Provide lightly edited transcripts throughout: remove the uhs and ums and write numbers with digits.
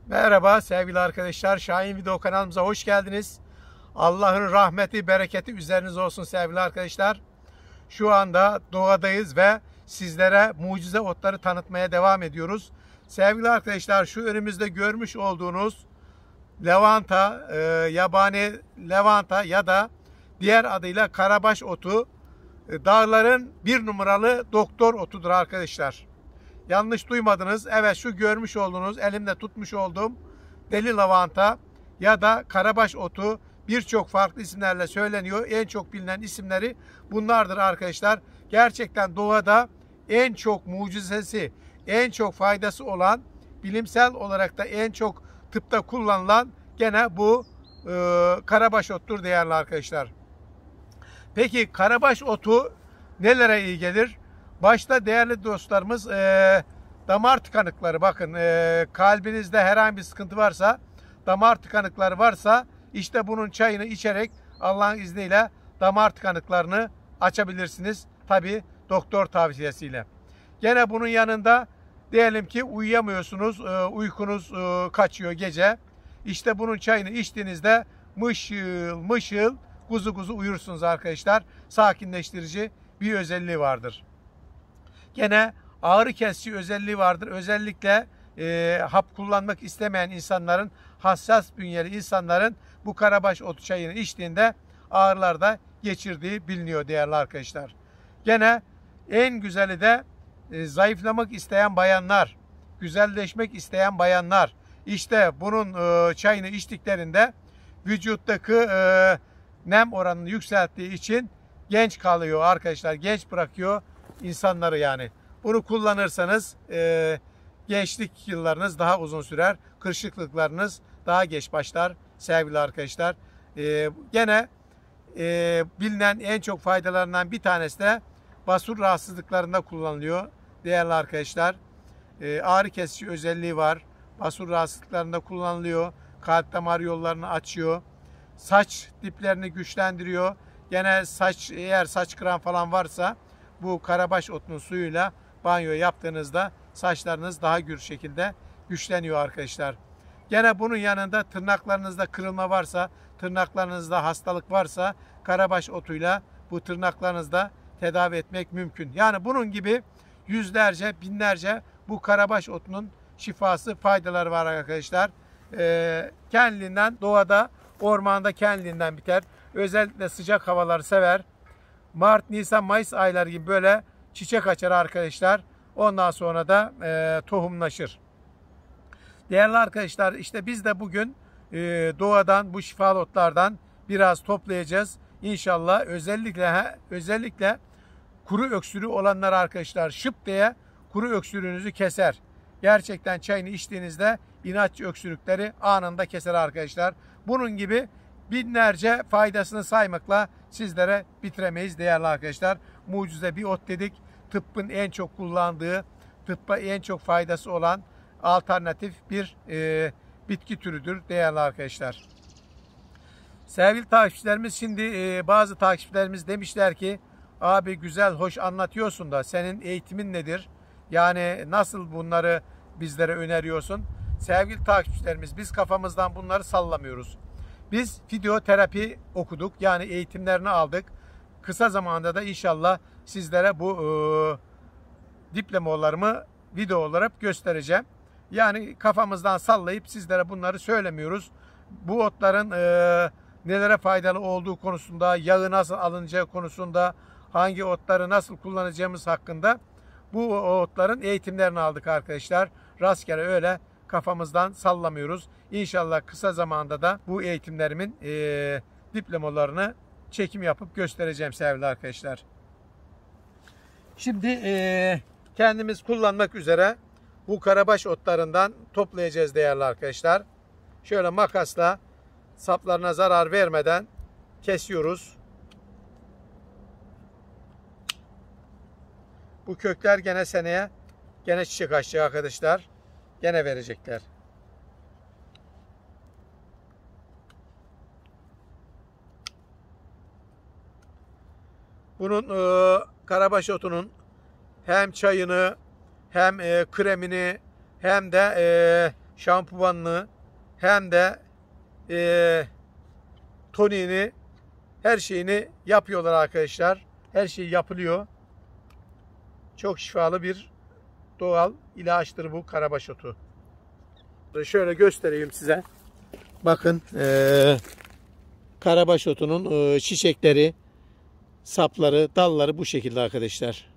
Merhaba sevgili arkadaşlar. Şahin Video kanalımıza hoş geldiniz. Allah'ın rahmeti, bereketi üzerinize olsun sevgili arkadaşlar. Şu anda doğadayız ve sizlere mucize otları tanıtmaya devam ediyoruz. Sevgili arkadaşlar, şu önümüzde görmüş olduğunuz lavanta, yabani lavanta ya da diğer adıyla karabaş otu, dağların bir numaralı doktor otudur arkadaşlar. Yanlış duymadınız. Evet, şu görmüş olduğunuz, elimde tutmuş olduğum deli lavanta ya da karabaş otu birçok farklı isimlerle söyleniyor. En çok bilinen isimleri bunlardır arkadaşlar. Gerçekten doğada en çok mucizesi, en çok faydası olan, bilimsel olarak da en çok tıpta kullanılan gene bu karabaş ottur değerli arkadaşlar. Peki karabaş otu nelere iyi gelir? Başta değerli dostlarımız damar tıkanıkları, bakın kalbinizde herhangi bir sıkıntı varsa, damar tıkanıkları varsa işte bunun çayını içerek Allah'ın izniyle damar tıkanıklarını açabilirsiniz. Tabi doktor tavsiyesiyle. Gene bunun yanında diyelim ki uyuyamıyorsunuz, uykunuz kaçıyor gece. İşte bunun çayını içtiğinizde mışıl mışıl kuzu kuzu uyursunuz arkadaşlar. Sakinleştirici bir özelliği vardır. Gene ağrı kesici özelliği vardır. Özellikle hap kullanmak istemeyen insanların, hassas bünyeli insanların bu karabaş otu çayını içtiğinde ağrılarda geçirdiği biliniyor değerli arkadaşlar. Gene en güzeli de zayıflamak isteyen bayanlar, güzelleşmek isteyen bayanlar, işte bunun çayını içtiklerinde vücuttaki nem oranını yükselttiği için genç kalıyor arkadaşlar. Genç bırakıyor insanları yani. Bunu kullanırsanız gençlik yıllarınız daha uzun sürer. Kırışıklıklarınız daha geç başlar sevgili arkadaşlar. Gene bilinen en çok faydalarından bir tanesi de basur rahatsızlıklarında kullanılıyor değerli arkadaşlar. Ağrı kesici özelliği var. Basur rahatsızlıklarında kullanılıyor. Kalp damar yollarını açıyor. Saç diplerini güçlendiriyor. Gene eğer saç kıran falan varsa bu karabaş otunun suyuyla banyo yaptığınızda saçlarınız daha gür şekilde güçleniyor arkadaşlar. Gene bunun yanında tırnaklarınızda kırılma varsa, tırnaklarınızda hastalık varsa karabaş otuyla bu tırnaklarınızda tedavi etmek mümkün. Yani bunun gibi yüzlerce, binlerce bu karabaş otunun şifası, faydaları var arkadaşlar. Kendiliğinden doğada, ormanda kendiliğinden biter. Özellikle sıcak havaları sever. Mart, Nisan, Mayıs ayları gibi böyle çiçek açar arkadaşlar. Ondan sonra da tohumlaşır. Değerli arkadaşlar, işte biz de bugün doğadan, bu şifalı otlardan biraz toplayacağız. İnşallah özellikle kuru öksürüğü olanlar arkadaşlar, şıp diye kuru öksürüğünüzü keser. Gerçekten çayını içtiğinizde inatçı öksürükleri anında keser arkadaşlar. Bunun gibi binlerce faydasını saymakla sizlere bitiremeyiz değerli arkadaşlar. Mucize bir ot dedik. Tıbbın en çok kullandığı, tıbba en çok faydası olan alternatif bir bitki türüdür değerli arkadaşlar. Sevgili takipçilerimiz, şimdi bazı takipçilerimiz demişler ki abi güzel hoş anlatıyorsun da senin eğitimin nedir? Yani nasıl bunları bizlere öneriyorsun? Sevgili takipçilerimiz, biz kafamızdan bunları sallamıyoruz. Biz fizyoterapi okuduk. Yani eğitimlerini aldık. Kısa zamanda da inşallah sizlere bu diplomalarımı video olarak göstereceğim. Yani kafamızdan sallayıp sizlere bunları söylemiyoruz. Bu otların nelere faydalı olduğu konusunda, yağı nasıl alınacağı konusunda, hangi otları nasıl kullanacağımız hakkında bu otların eğitimlerini aldık arkadaşlar. Rastgele öyle kafamızdan sallamıyoruz. İnşallah kısa zamanda da bu eğitimlerimin diplomalarını çekim yapıp göstereceğim sevgili arkadaşlar. Şimdi kendimiz kullanmak üzere bu karabaş otlarından toplayacağız değerli arkadaşlar. Şöyle makasla saplarına zarar vermeden kesiyoruz. Bu kökler gene seneye gene çiçek açacak arkadaşlar. Gene verecekler. Bunun karabaş otunun hem çayını hem kremini hem de şampuanını hem de toniğini, her şeyini yapıyorlar arkadaşlar. Her şey yapılıyor. Çok şifalı bir doğal ilaçtır bu karabaş otu. Şöyle göstereyim size. Bakın karabaş otunun çiçekleri, sapları, dalları bu şekilde arkadaşlar.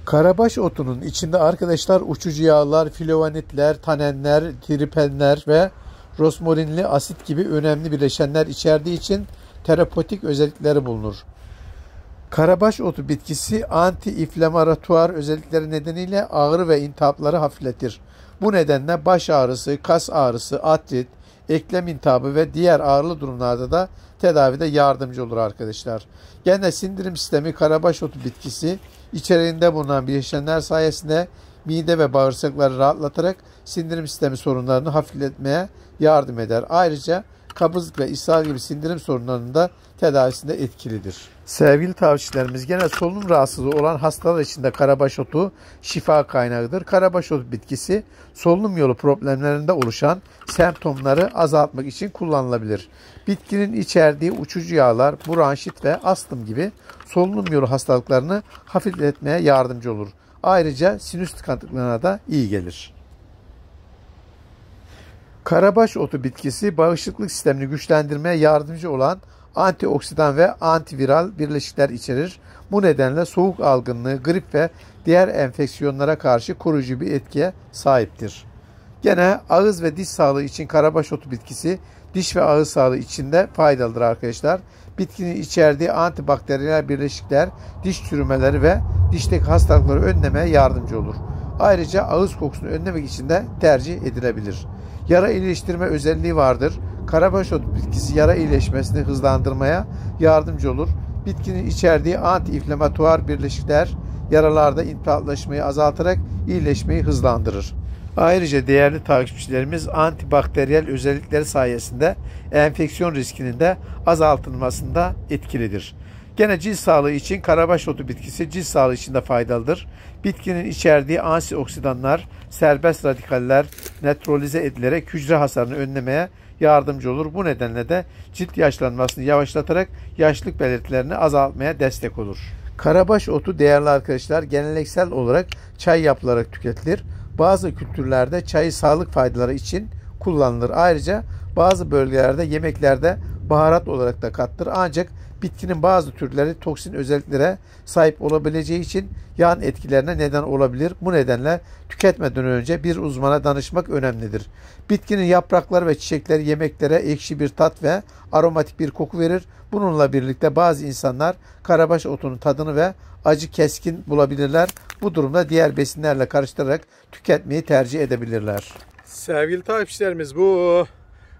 Karabaş otunun içinde arkadaşlar uçucu yağlar, flavonoidler, tanenler, tripenler ve rosmarinli asit gibi önemli bileşenler içerdiği için terapötik özellikleri bulunur. Karabaş otu bitkisi anti-inflamatuar özellikleri nedeniyle ağrı ve iltihapları hafifletir. Bu nedenle baş ağrısı, kas ağrısı, artrit, eklem iltihabı ve diğer ağrılı durumlarda da tedavide yardımcı olur arkadaşlar. Gene sindirim sistemi karabaş otu bitkisi içeriğinde bulunan bileşenler sayesinde mide ve bağırsakları rahatlatarak sindirim sistemi sorunlarını hafifletmeye yardım eder. Ayrıca kabızlık ve ishal gibi sindirim sorunlarının da tedavisinde etkilidir. Sevgili takipçilerimiz, gene solunum rahatsızlığı olan hastalar için de karabaş otu şifa kaynağıdır. Karabaş otu bitkisi solunum yolu problemlerinde oluşan semptomları azaltmak için kullanılabilir. Bitkinin içerdiği uçucu yağlar bronşit ve astım gibi solunum yolu hastalıklarını hafifletmeye yardımcı olur. Ayrıca sinüs tıkanıklığına da iyi gelir. Karabaş otu bitkisi bağışıklık sistemini güçlendirmeye yardımcı olan antioksidan ve antiviral birleşikler içerir. Bu nedenle soğuk algınlığı, grip ve diğer enfeksiyonlara karşı koruyucu bir etkiye sahiptir. Gene ağız ve diş sağlığı için karabaş otu bitkisi diş ve ağız sağlığı için de faydalıdır arkadaşlar. Bitkinin içerdiği antibakteriyel birleşikler diş çürümeleri ve dişteki hastalıkları önlemeye yardımcı olur. Ayrıca ağız kokusunu önlemek için de tercih edilebilir. Yara iyileştirme özelliği vardır. Karabaş otu bitkisi yara iyileşmesini hızlandırmaya yardımcı olur. Bitkinin içerdiği anti-inflamatuar birleşikler yaralarda iltihaplaşmayı azaltarak iyileşmeyi hızlandırır. Ayrıca değerli takipçilerimiz antibakteriyel özellikleri sayesinde enfeksiyon riskinin de azaltılmasında etkilidir. Gene cilt sağlığı için karabaş otu bitkisi cilt sağlığı için de faydalıdır. Bitkinin içerdiği antioksidanlar, serbest radikaller nötralize edilerek hücre hasarını önlemeye yardımcı olur. Bu nedenle de cilt yaşlanmasını yavaşlatarak yaşlılık belirtilerini azaltmaya destek olur. Karabaş otu değerli arkadaşlar geleneksel olarak çay yapılarak tüketilir. Bazı kültürlerde çayı sağlık faydaları için kullanılır. Ayrıca bazı bölgelerde yemeklerde baharat olarak da katılır. Ancak bitkinin bazı türleri toksin özelliklere sahip olabileceği için yan etkilerine neden olabilir. Bu nedenle tüketmeden önce bir uzmana danışmak önemlidir. Bitkinin yaprakları ve çiçekleri yemeklere ekşi bir tat ve aromatik bir koku verir. Bununla birlikte bazı insanlar karabaş otunun tadını ve acı keskin bulabilirler. Bu durumda diğer besinlerle karıştırarak tüketmeyi tercih edebilirler. Sevgili takipçilerimiz, bu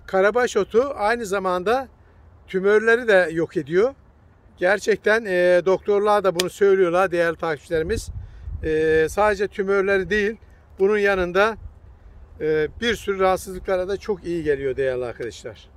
karabaş otu aynı zamanda tümörleri de yok ediyor. Gerçekten doktorlar da bunu söylüyorlar değerli takipçilerimiz. Sadece tümörleri değil, bunun yanında bir sürü rahatsızlıklara da çok iyi geliyor değerli arkadaşlar.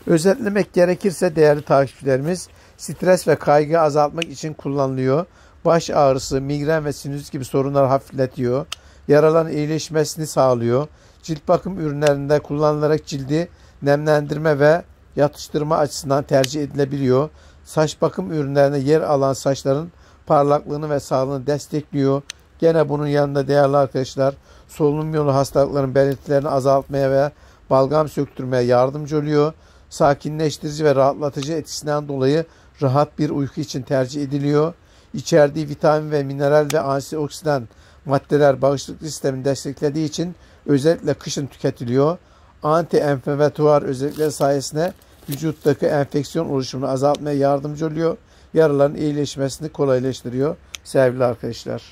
Özetlemek gerekirse değerli takipçilerimiz, stres ve kaygı azaltmak için kullanılıyor. Baş ağrısı, migren ve sinüzit gibi sorunları hafifletiyor. Yaraların iyileşmesini sağlıyor. Cilt bakım ürünlerinde kullanılarak cildi nemlendirme ve yatıştırma açısından tercih edilebiliyor. Saç bakım ürünlerine yer alan saçların parlaklığını ve sağlığını destekliyor. Gene bunun yanında değerli arkadaşlar solunum yolu hastalıklarının belirtilerini azaltmaya ve balgam söktürmeye yardımcı oluyor. Sakinleştirici ve rahatlatıcı etkisinden dolayı rahat bir uyku için tercih ediliyor. İçerdiği vitamin ve mineral ve antioksidan maddeler bağışıklık sistemini desteklediği için özellikle kışın tüketiliyor. Anti-enflamatuar özellikleri sayesinde vücuttaki enfeksiyon oluşumunu azaltmaya yardımcı oluyor. Yaraların iyileşmesini kolaylaştırıyor sevgili arkadaşlar.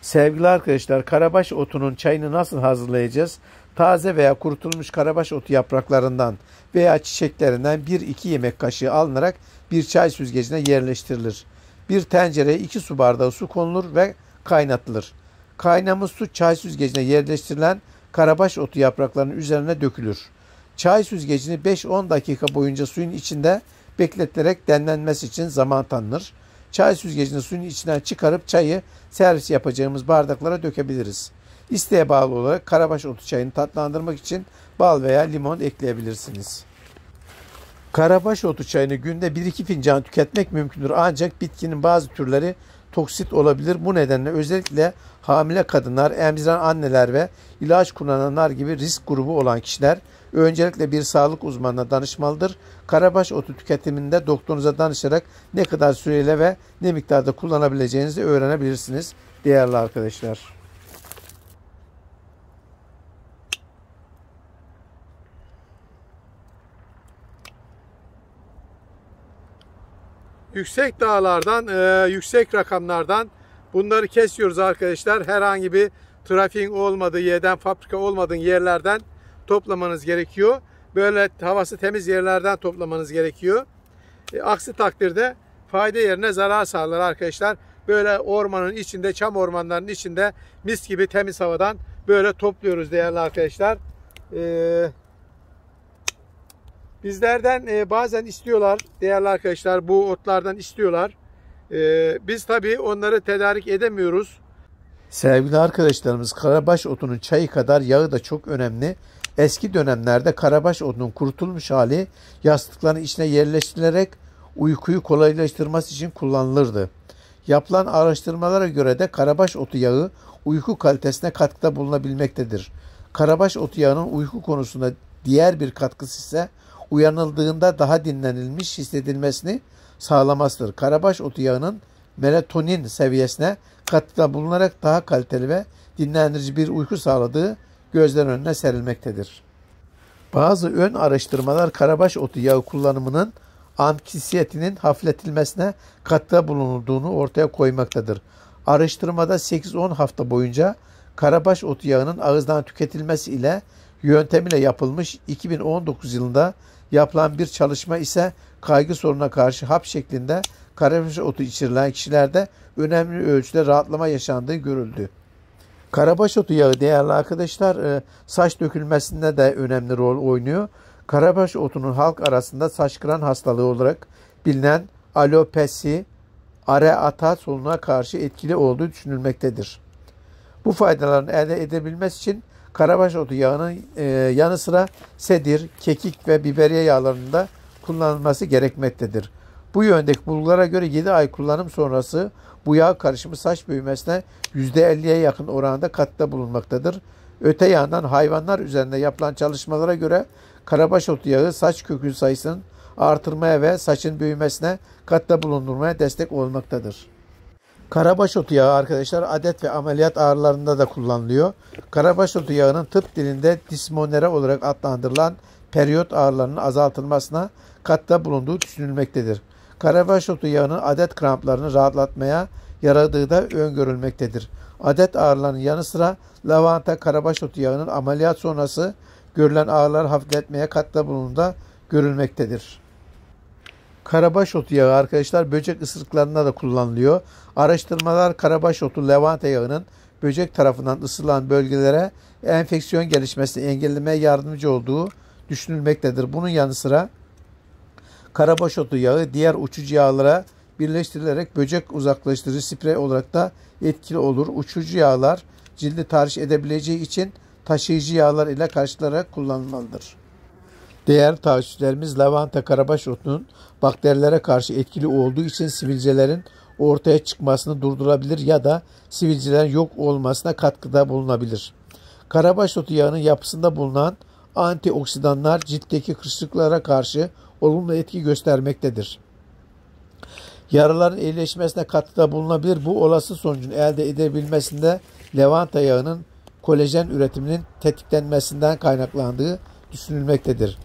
Sevgili arkadaşlar, karabaş otunun çayını nasıl hazırlayacağız? Taze veya kurutulmuş karabaş otu yapraklarından veya çiçeklerinden 1-2 yemek kaşığı alınarak bir çay süzgecine yerleştirilir. Bir tencereye 2 su bardağı su konulur ve kaynatılır. Kaynamış su çay süzgecine yerleştirilen karabaş otu yapraklarının üzerine dökülür. Çay süzgecini 5-10 dakika boyunca suyun içinde bekletilerek demlenmesi için zaman tanınır. çay süzgecini suyun içinden çıkarıp çayı servis yapacağımız bardaklara dökebiliriz. İsteğe bağlı olarak karabaş otu çayını tatlandırmak için bal veya limon ekleyebilirsiniz. Karabaş otu çayını günde 1-2 fincan tüketmek mümkündür ancak bitkinin bazı türleri toksit olabilir. Bu nedenle özellikle hamile kadınlar, emziren anneler ve ilaç kullananlar gibi risk grubu olan kişiler öncelikle bir sağlık uzmanına danışmalıdır. Karabaş otu tüketiminde doktorunuza danışarak ne kadar süreyle ve ne miktarda kullanabileceğinizi öğrenebilirsiniz değerli arkadaşlar. Yüksek dağlardan, yüksek rakamlardan bunları kesiyoruz arkadaşlar. Herhangi bir trafiğin olmadığı yerden, fabrika olmadığı yerlerden toplamanız gerekiyor. Böyle havası temiz yerlerden toplamanız gerekiyor. Aksi takdirde fayda yerine zarar sağlar arkadaşlar. Böyle ormanın içinde, çam ormanlarının içinde mis gibi temiz havadan böyle topluyoruz değerli arkadaşlar. Bizlerden bazen istiyorlar değerli arkadaşlar, bu otlardan istiyorlar. Biz tabii onları tedarik edemiyoruz. Sevgili arkadaşlarımız, karabaş otunun çayı kadar yağı da çok önemli. Eski dönemlerde karabaş otunun kurutulmuş hali yastıkların içine yerleştirilerek uykuyu kolaylaştırması için kullanılırdı. Yapılan araştırmalara göre de karabaş otu yağı uyku kalitesine katkıda bulunabilmektedir. Karabaş otu yağının uyku konusunda diğer bir katkısı ise uyanıldığında daha dinlenilmiş hissedilmesini sağlamasıdır. Karabaş otu yağının melatonin seviyesine katkıda bulunarak daha kaliteli ve dinlendirici bir uyku sağladığı gözler önüne serilmektedir. Bazı ön araştırmalar karabaş otu yağı kullanımının anksiyetinin hafifletilmesine katkıda bulunulduğunu ortaya koymaktadır. Araştırmada 8-10 hafta boyunca karabaş otu yağının ağızdan tüketilmesi ile yöntemiyle yapılmış. 2019 yılında yapılan bir çalışma ise kaygı sorununa karşı hap şeklinde karabaş otu içirilen kişilerde önemli ölçüde rahatlama yaşandığı görüldü. Karabaş otu yağı değerli arkadaşlar saç dökülmesinde de önemli rol oynuyor. Karabaş otunun halk arasında saç kıran hastalığı olarak bilinen alopesi areata sorununa karşı etkili olduğu düşünülmektedir. Bu faydaların elde edebilmesi için karabaş otu yağının yanı sıra sedir, kekik ve biberiye yağlarında kullanılması gerekmektedir. Bu yöndeki bulgulara göre 7 ay kullanım sonrası bu yağ karışımı saç büyümesine %50'ye yakın oranda katkıda bulunmaktadır. Öte yandan hayvanlar üzerinde yapılan çalışmalara göre karabaş otu yağı saç kökü sayısının artırmaya ve saçın büyümesine katkıda bulundurmaya destek olmaktadır. Karabaş otu yağı arkadaşlar adet ve ameliyat ağrılarında da kullanılıyor. Karabaş otu yağının tıp dilinde dismonere olarak adlandırılan periyot ağrılarının azaltılmasına katkıda bulunduğu düşünülmektedir. Karabaş otu yağının adet kramplarını rahatlatmaya yaradığı da öngörülmektedir. Adet ağrılarının yanı sıra lavanta karabaş otu yağının ameliyat sonrası görülen ağrıları hafifletmeye katkıda bulunduğu da görülmektedir. Karabaş otu yağı arkadaşlar böcek ısırıklarında da kullanılıyor. Araştırmalar karabaş otu lavanta yağının böcek tarafından ısırılan bölgelere enfeksiyon gelişmesini engellemeye yardımcı olduğu düşünülmektedir. Bunun yanı sıra karabaş otu yağı diğer uçucu yağlara birleştirilerek böcek uzaklaştırıcı sprey olarak da etkili olur. Uçucu yağlar cildi tahriş edebileceği için taşıyıcı yağlar ile karıştırılarak kullanılmalıdır. Değerli takipçilerimiz, lavanta karabaş otunun bakterilere karşı etkili olduğu için sivilcelerin ortaya çıkmasını durdurabilir ya da sivilcelerin yok olmasına katkıda bulunabilir. Karabaş otu yağının yapısında bulunan antioksidanlar ciltteki kırışıklıklara karşı olumlu etki göstermektedir. Yaraların iyileşmesine katkıda bulunabilir. Bu olası sonucun elde edebilmesinde lavanta yağının kolajen üretiminin tetiklenmesinden kaynaklandığı düşünülmektedir.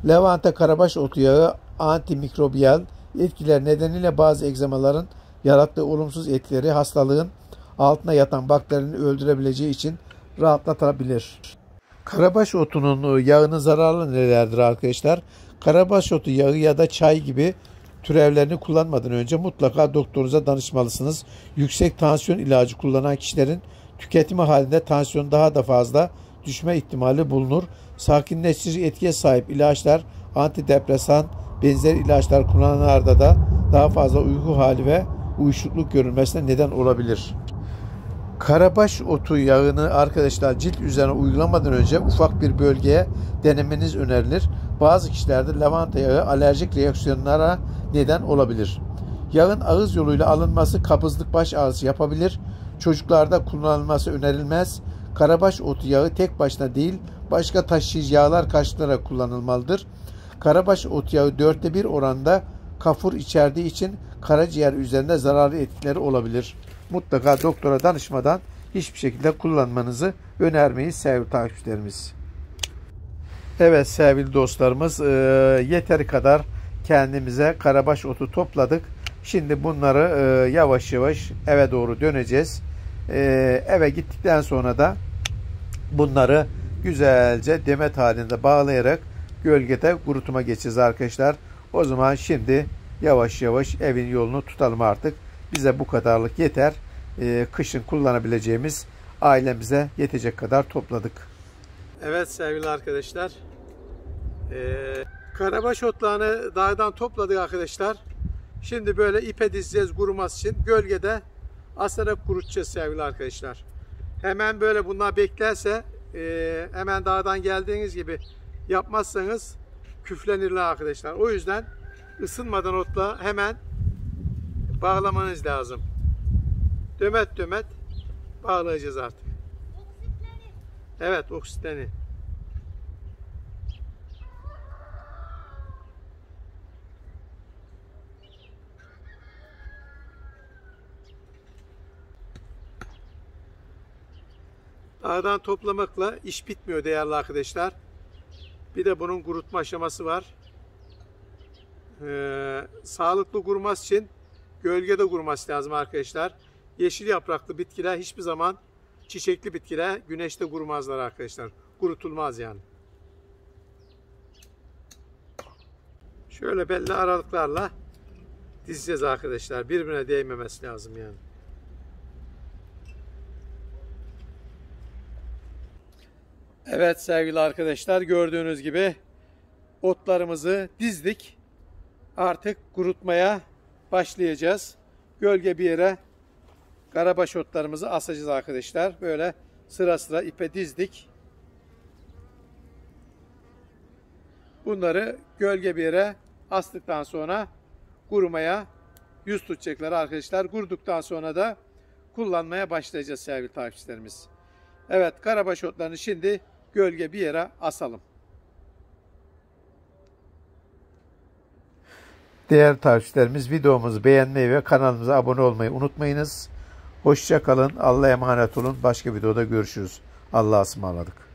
Lavanta karabaş otu yağı antimikrobiyal etkiler nedeniyle bazı egzamaların yarattığı olumsuz etkileri hastalığın altına yatan bakterilerini öldürebileceği için rahatlatabilir. Karabaş otunun yağının zararlı nelerdir arkadaşlar? Karabaş otu yağı ya da çay gibi türevlerini kullanmadan önce mutlaka doktorunuza danışmalısınız. Yüksek tansiyon ilacı kullanan kişilerin tüketimi halinde tansiyon daha da fazla düşme ihtimali bulunur. Sakinleştirici etkiye sahip ilaçlar, antidepresan, benzer ilaçlar kullananlarda da daha fazla uyku hali ve uyuşukluk görülmesine neden olabilir. Karabaş otu yağını arkadaşlar cilt üzerine uygulamadan önce ufak bir bölgeye denemeniz önerilir. Bazı kişilerde lavanta yağı alerjik reaksiyonlara neden olabilir. Yağın ağız yoluyla alınması kabızlık, baş ağrısı yapabilir. Çocuklarda kullanılması önerilmez. Karabaş otu yağı tek başına değil, başka taşıyıcı yağlar karşılayarak kullanılmalıdır. Karabaş otu yağı 1/4 oranda kafur içerdiği için karaciğer üzerinde zararlı etkileri olabilir. Mutlaka doktora danışmadan hiçbir şekilde kullanmanızı önermeyiz sevgili takipçilerimiz. Evet sevgili dostlarımız, yeteri kadar kendimize karabaş otu topladık. Şimdi bunları yavaş yavaş eve doğru döneceğiz. Eve gittikten sonra da bunları güzelce demet halinde bağlayarak gölgede kurutuma geçeceğiz arkadaşlar. O zaman şimdi yavaş yavaş evin yolunu tutalım artık. Bize bu kadarlık yeter. Kışın kullanabileceğimiz ailemize yetecek kadar topladık. Evet sevgili arkadaşlar. Karabaş otlarını dağdan topladık arkadaşlar. Şimdi böyle ipe dizeceğiz kuruması için. Gölgede asarak kurutacağız sevgili arkadaşlar. Hemen böyle bunlar beklerse hemen dağdan geldiğiniz gibi yapmazsanız küflenirler arkadaşlar. O yüzden ısınmadan otla hemen bağlamanız lazım. Dömet dömet bağlayacağız artık. Evet, oksitleni. Dağdan toplamakla iş bitmiyor değerli arkadaşlar. Bir de bunun kurutma aşaması var. Sağlıklı kuruması için gölgede kuruması lazım arkadaşlar. Yeşil yapraklı bitkiler hiçbir zaman, çiçekli bitkiler güneşte kurumazlar arkadaşlar. Kurutulmaz yani. Şöyle belli aralıklarla dizeceğiz arkadaşlar. Birbirine değmemesi lazım yani. Evet sevgili arkadaşlar, gördüğünüz gibi otlarımızı dizdik. Artık kurutmaya başlayacağız. Gölge bir yere karabaş otlarımızı asacağız arkadaşlar. Böyle sıra sıra ipe dizdik. Bunları gölge bir yere astıktan sonra kurumaya yüz tutacaklar arkadaşlar. Kuruduktan sonra da kullanmaya başlayacağız sevgili takipçilerimiz. Evet, karabaş otlarını şimdi gölge bir yere asalım. Değerli takipçilerimiz, videomuzu beğenmeyi ve kanalımıza abone olmayı unutmayınız. Hoşça kalın. Allah'a emanet olun. Başka videoda görüşürüz. Allah'a ısmarladık.